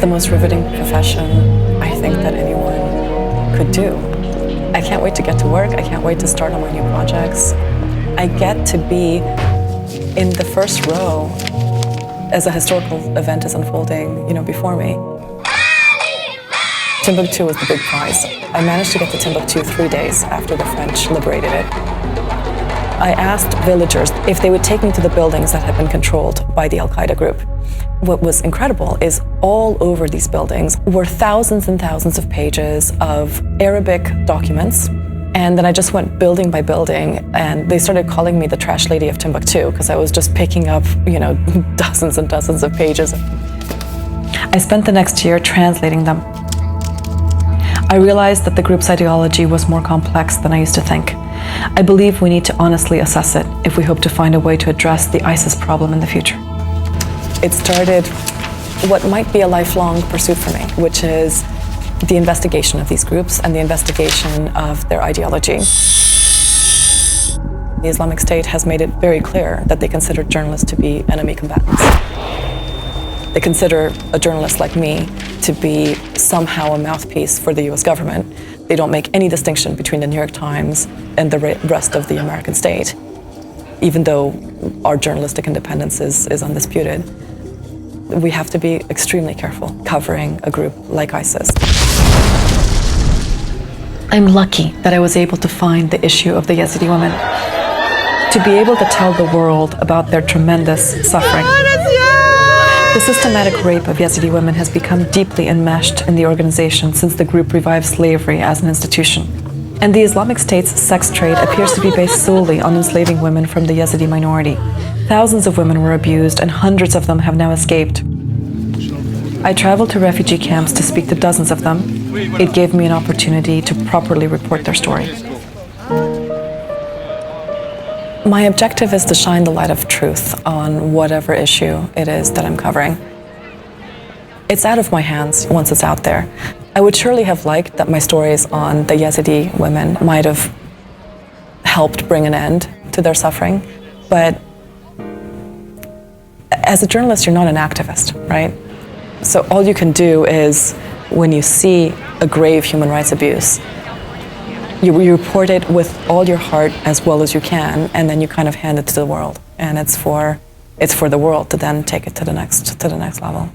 the most riveting profession I think that anyone could do. I can't wait to get to work. I can't wait to start on my new projects. I get to be in the first row as a historical event is unfolding, before me. Timbuktu was the big prize. I managed to get to Timbuktu 3 days after the French liberated it. I asked villagers if they would take me to the buildings that had been controlled by the Al-Qaeda group. What was incredible is all over these buildings were thousands and thousands of pages of Arabic documents. And then I just went building by building, and they started calling me the trash lady of Timbuktu because I was just picking up, dozens and dozens of pages. I spent the next year translating them. I realized that the group's ideology was more complex than I used to think. I believe we need to honestly assess it if we hope to find a way to address the ISIS problem in the future. It started what might be a lifelong pursuit for me, which is the investigation of these groups and the investigation of their ideology. The Islamic State has made it very clear that they consider journalists to be enemy combatants. They consider a journalist like me to be somehow a mouthpiece for the US government. They don't make any distinction between the New York Times and the rest of the American state, even though our journalistic independence is undisputed. We have to be extremely careful covering a group like ISIS. I'm lucky that I was able to find the issue of the Yazidi women, to be able to tell the world about their tremendous suffering. The systematic rape of Yazidi women has become deeply enmeshed in the organization since the group revived slavery as an institution. And the Islamic State's sex trade appears to be based solely on enslaving women from the Yazidi minority. Thousands of women were abused, and hundreds of them have now escaped. I traveled to refugee camps to speak to dozens of them. It gave me an opportunity to properly report their story. My objective is to shine the light of truth on whatever issue it is that I'm covering. It's out of my hands once it's out there. I would surely have liked that my stories on the Yazidi women might have helped bring an end to their suffering, but as a journalist, you're not an activist, right? So all you can do is, when you see a grave human rights abuse, you report it with all your heart as well as you can, and then you kind of hand it to the world. And it's for the world to then take it to the next level.